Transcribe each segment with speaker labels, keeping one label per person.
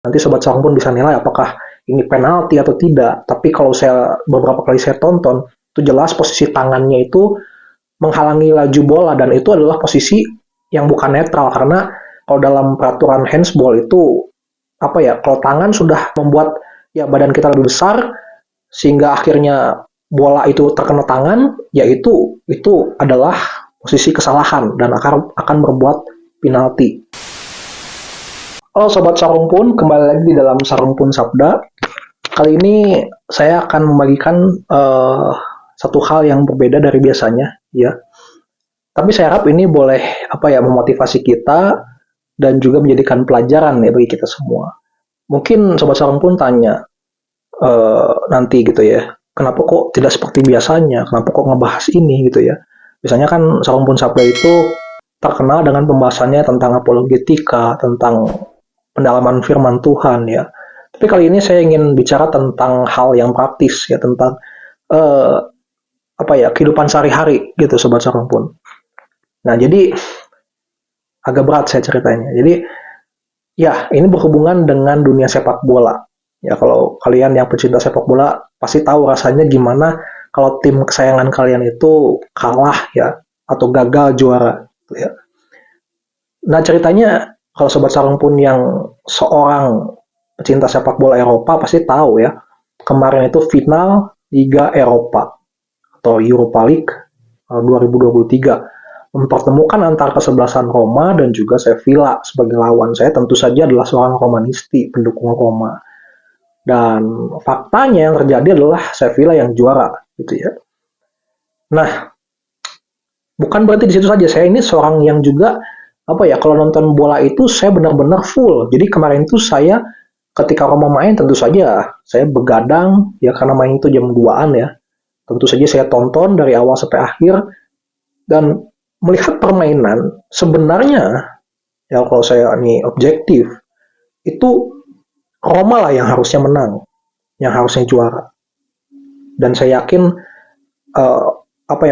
Speaker 1: Nanti Sobat Sarung pun bisa nilai apakah ini penalti atau tidak. Tapi kalau beberapa kali saya tonton, itu jelas posisi tangannya itu menghalangi laju bola dan itu adalah posisi yang bukan netral karena kalau dalam peraturan handsball itu kalau tangan sudah membuat ya badan kita lebih besar sehingga akhirnya bola itu terkena tangan, itu adalah posisi kesalahan dan akan berbuat penalti. Halo Sobat Sarung Pun, kembali lagi di dalam Sarung Pun Sabda. Kali ini saya akan membagikan satu hal yang berbeda dari biasanya, ya. Tapi saya harap ini boleh memotivasi kita dan juga menjadikan pelajaran ya bagi kita semua. Mungkin Sobat Sarung Pun tanya nanti gitu ya, kenapa kok tidak seperti biasanya? Kenapa kok ngebahas ini gitu ya? Biasanya kan Sarung Pun Sabda itu terkenal dengan pembahasannya tentang apologetika, tentang pendalaman firman Tuhan ya. Tapi kali ini saya ingin bicara tentang hal yang praktis ya, tentang kehidupan sehari-hari gitu Sobat Sarung Pun. Nah, jadi agak berat saya ceritanya. Jadi ya, ini berhubungan dengan dunia sepak bola. Ya, kalau kalian yang pecinta sepak bola pasti tahu rasanya gimana kalau tim kesayangan kalian itu kalah ya atau gagal juara gitu ya. Nah, ceritanya kalau Sobat Sarung Pun yang seorang pecinta sepak bola Eropa pasti tahu ya, kemarin itu final Liga Eropa atau Europa League 2023 mempertemukan antara kesebelasan Roma dan juga Sevilla sebagai lawan. Saya tentu saja adalah seorang Romanisti, pendukung Roma. Dan faktanya yang terjadi adalah Sevilla yang juara gitu ya. Nah, bukan berarti di situ saja. Saya ini seorang yang juga kalau nonton bola itu saya benar-benar full. Jadi kemarin itu saya ketika Roma main tentu saja saya begadang ya karena main itu jam 2-an ya. Tentu saja saya tonton dari awal sampai akhir dan melihat permainan sebenarnya ya kalau saya ini objektif itu Roma lah yang harusnya menang, yang harusnya juara. Dan saya yakin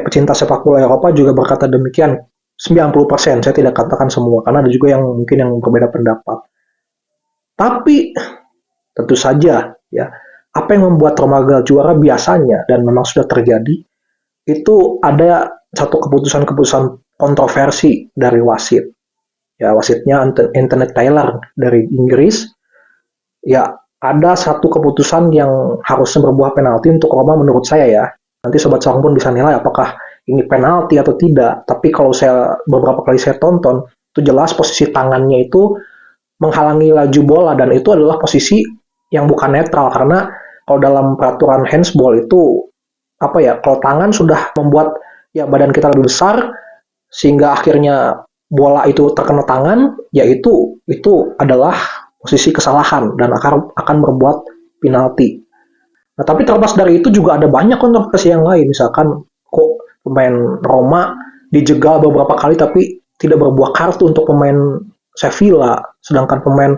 Speaker 1: pecinta sepak bola Eropa juga berkata demikian. 90%, saya tidak katakan semua, karena ada juga yang mungkin yang berbeda pendapat. Tapi, tentu saja, ya, apa yang membuat Roma gagal juara biasanya, dan memang sudah terjadi, itu ada satu keputusan-keputusan kontroversi dari wasit. Ya, wasitnya Anthony Taylor dari Inggris. Ya, ada satu keputusan yang harusnya berbuah penalti untuk Roma menurut saya ya. Nanti Sobat Sarung pun bisa nilai apakah ini penalti atau tidak. Tapi kalau beberapa kali saya tonton, itu jelas posisi tangannya itu menghalangi laju bola dan itu adalah posisi yang bukan netral karena kalau dalam peraturan handsball itu kalau tangan sudah membuat ya badan kita lebih besar sehingga akhirnya bola itu terkena tangan, ya itu adalah posisi kesalahan dan akan berbuat penalti. Nah, tapi terlepas dari itu juga ada banyak kontroversi yang lain. Misalkan kok pemain Roma dijegal beberapa kali tapi tidak berbuah kartu untuk pemain Sevilla, sedangkan pemain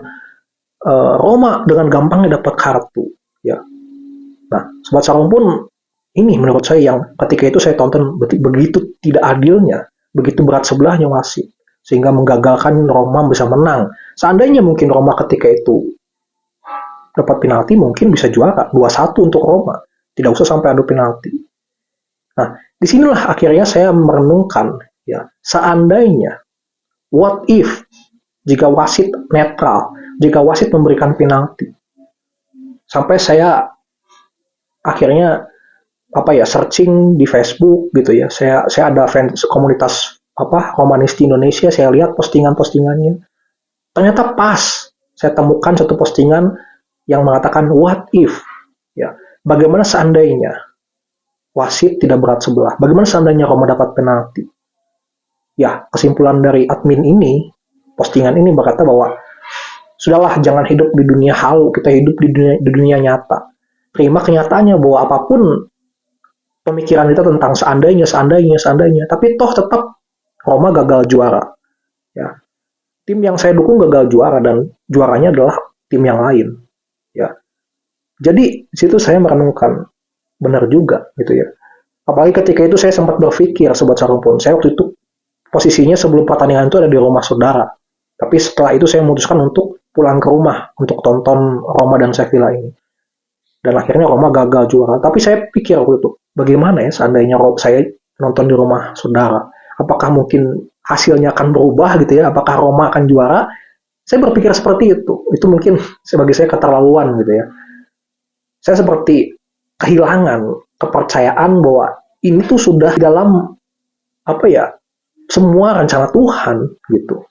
Speaker 1: Roma dengan gampangnya dapat kartu. Ya. Nah, Sobat Sarung pun ini menurut saya yang ketika itu saya tonton begitu tidak adilnya, begitu berat sebelahnya wasit, sehingga menggagalkan Roma bisa menang. Seandainya mungkin Roma ketika itu dapat penalti mungkin bisa juara 2-1 untuk Roma. Tidak usah sampai adu penalti. Nah, disinilah akhirnya saya merenungkan ya, seandainya what if jika wasit netral, jika wasit memberikan penalti. Sampai saya akhirnya searching di Facebook gitu ya. Saya ada fans komunitas Romanisti Indonesia, saya lihat postingan-postingannya. Ternyata pas saya temukan satu postingan yang mengatakan what if ya, bagaimana seandainya wasit tidak berat sebelah, bagaimana seandainya Roma dapat penalti. Ya, kesimpulan dari admin ini, postingan ini berkata bahwa sudahlah, jangan hidup di dunia halu, kita hidup di dunia nyata. Terima kenyataannya bahwa apapun pemikiran kita tentang seandainya, tapi toh tetap Roma gagal juara. Ya. Tim yang saya dukung gagal juara dan juaranya adalah tim yang lain. Ya. Jadi situ saya merenungkan benar juga gitu ya. Apalagi ketika itu saya sempat berpikir Sobat Sarung Pun, saya waktu itu posisinya sebelum pertandingan itu ada di rumah saudara. Tapi setelah itu saya memutuskan untuk pulang ke rumah untuk tonton Roma dan Sevilla ini. Dan akhirnya Roma gagal juara. Tapi saya pikir waktu itu, bagaimana ya seandainya saya nonton di rumah saudara? Apakah mungkin hasilnya akan berubah gitu ya? Apakah Roma akan juara? Saya berpikir seperti itu. Itu mungkin sebagai saya keterlaluan gitu ya. Saya seperti kehilangan kepercayaan bahwa ini tuh sudah dalam apa ya, semua rencana Tuhan gitu.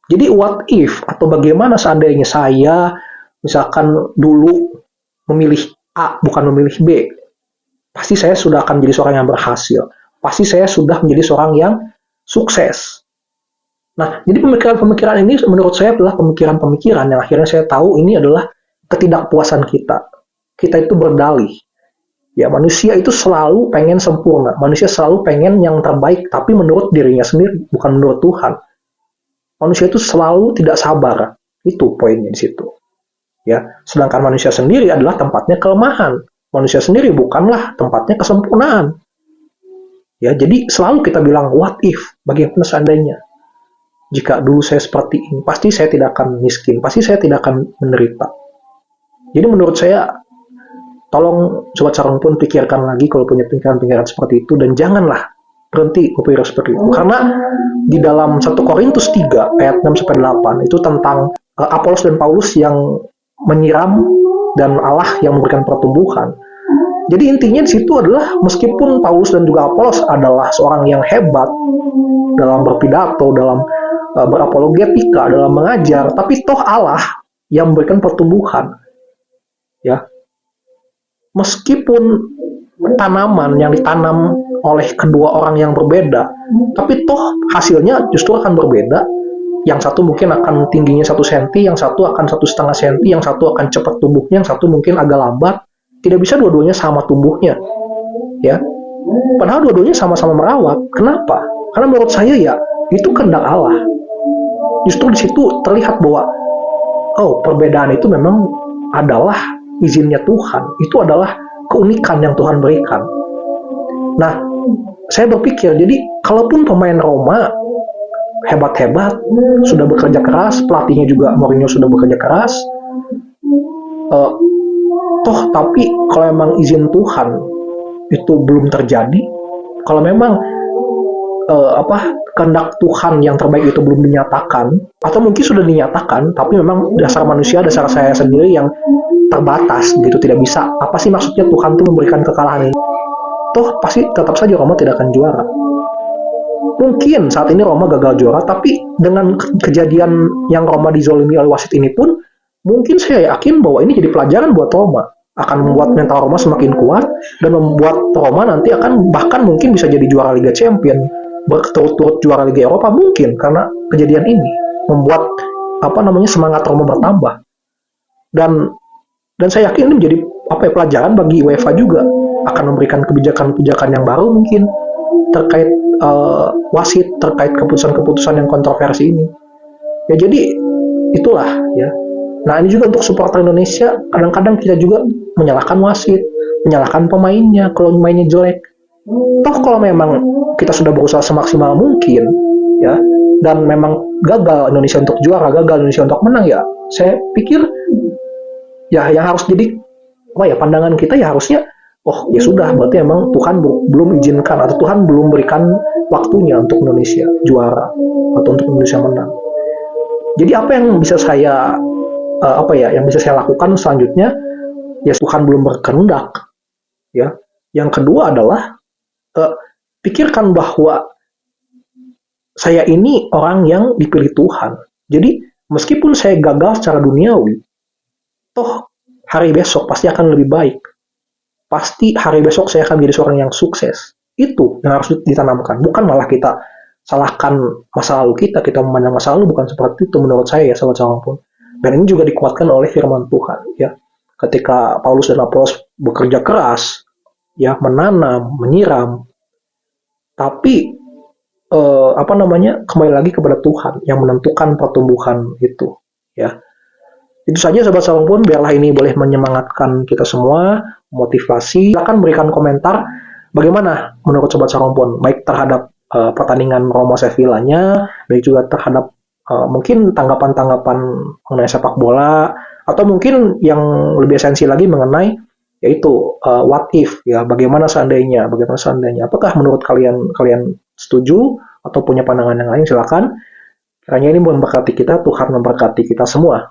Speaker 1: Jadi what if atau bagaimana seandainya saya misalkan dulu memilih A bukan memilih B, pasti saya sudah akan menjadi seorang yang berhasil. Pasti saya sudah menjadi seorang yang sukses. Nah, jadi pemikiran-pemikiran ini menurut saya adalah pemikiran-pemikiran yang akhirnya saya tahu ini adalah ketidakpuasan kita. Kita itu berdalih. Ya, manusia itu selalu pengen sempurna. Manusia selalu pengen yang terbaik, tapi menurut dirinya sendiri, bukan menurut Tuhan. Manusia itu selalu tidak sabar. Itu poinnya di situ. Ya, sedangkan manusia sendiri adalah tempatnya kelemahan. Manusia sendiri bukanlah tempatnya kesempurnaan. Ya, jadi selalu kita bilang what if, bagaimana seandainya. Jika dulu saya seperti ini, pasti saya tidak akan miskin, pasti saya tidak akan menderita. Jadi menurut saya, tolong Sobat Sarung pun pikirkan lagi kalau punya pikiran-pikiran seperti itu, dan janganlah berhenti berpikir seperti itu. Karena di dalam 1 Korintus 3 ayat 6-8 itu tentang Apolos dan Paulus yang menyiram dan Allah yang memberikan pertumbuhan. Jadi intinya di situ adalah meskipun Paulus dan juga Apolos adalah seorang yang hebat dalam berpidato, dalam berapologetika, dalam mengajar, tapi toh Allah yang memberikan pertumbuhan. Ya. Meskipun tanaman yang ditanam oleh kedua orang yang berbeda, tapi toh hasilnya justru akan berbeda. Yang satu mungkin akan tingginya 1 senti, yang satu akan 1,5 senti, yang satu akan cepat tumbuhnya, yang satu mungkin agak lambat. Tidak bisa dua-duanya sama tumbuhnya, ya. Padahal dua-duanya sama-sama merawat. Kenapa? Karena menurut saya ya itu kehendak Allah. Justru di situ terlihat bahwa perbedaan itu memang adalah izinnya Tuhan. Itu adalah keunikan yang Tuhan berikan. Nah, saya berpikir jadi kalaupun pemain Roma hebat-hebat, sudah bekerja keras, pelatihnya juga Mourinho sudah bekerja keras, tapi kalau memang izin Tuhan itu belum terjadi, kalau memang kehendak Tuhan yang terbaik itu belum dinyatakan, atau mungkin sudah dinyatakan, tapi memang dasar manusia, dasar saya sendiri yang terbatas, gitu, tidak bisa. Apa sih maksudnya Tuhan itu memberikan kekalahan ini? Toh pasti tetap saja Roma tidak akan juara. Mungkin saat ini Roma gagal juara, tapi dengan kejadian yang Roma dizolimi oleh wasit ini pun, mungkin saya yakin bahwa ini jadi pelajaran buat Roma. Akan membuat mental Roma semakin kuat, dan membuat Roma nanti akan bahkan mungkin bisa jadi juara Liga Champions, berturut-turut juara Liga Eropa mungkin, karena kejadian ini membuat semangat Roma bertambah. Dan saya yakin ini menjadi pelajaran bagi UEFA juga, akan memberikan kebijakan-kebijakan yang baru mungkin terkait wasit, terkait keputusan-keputusan yang kontroversi ini. Ya jadi itulah ya. Nah ini juga untuk supporter Indonesia, kadang-kadang kita juga menyalahkan wasit, menyalahkan pemainnya kalau mainnya jelek. Toh kalau memang kita sudah berusaha semaksimal mungkin ya, dan memang gagal Indonesia untuk juara, gagal Indonesia untuk menang, ya saya pikir ya yang harus jadi pandangan kita ya harusnya ya sudah, berarti emang Tuhan belum izinkan atau Tuhan belum berikan waktunya untuk Indonesia juara atau untuk Indonesia menang. Jadi apa yang bisa saya yang bisa saya lakukan selanjutnya, ya Tuhan belum berkehendak ya. Yang kedua adalah pikirkan bahwa saya ini orang yang dipilih Tuhan. Jadi meskipun saya gagal secara duniawi, toh hari besok pasti akan lebih baik. Pasti hari besok saya akan menjadi seorang yang sukses. Itu yang harus ditanamkan. Bukan malah kita salahkan masa lalu kita memandang masa lalu, bukan seperti itu menurut saya ya sahabat Sarung pun. Dan ini juga dikuatkan oleh firman Tuhan ya. Ketika Paulus dan Apolos bekerja keras ya, menanam, menyiram, tapi kembali lagi kepada Tuhan yang menentukan pertumbuhan itu ya. Itu saja sahabat Sarung pun, biarlah ini boleh menyemangatkan kita semua, motivasi. Silakan berikan komentar bagaimana menurut sobat Sarung pun, baik terhadap pertandingan Roma Sevilla-nya, baik juga terhadap mungkin tanggapan-tanggapan mengenai sepak bola, atau mungkin yang lebih esensi lagi mengenai yaitu what if, ya, bagaimana seandainya, apakah menurut kalian kalian setuju atau punya pandangan yang lain, silakan. Kiranya ini memberkati kita, Tuhan memberkati kita semua.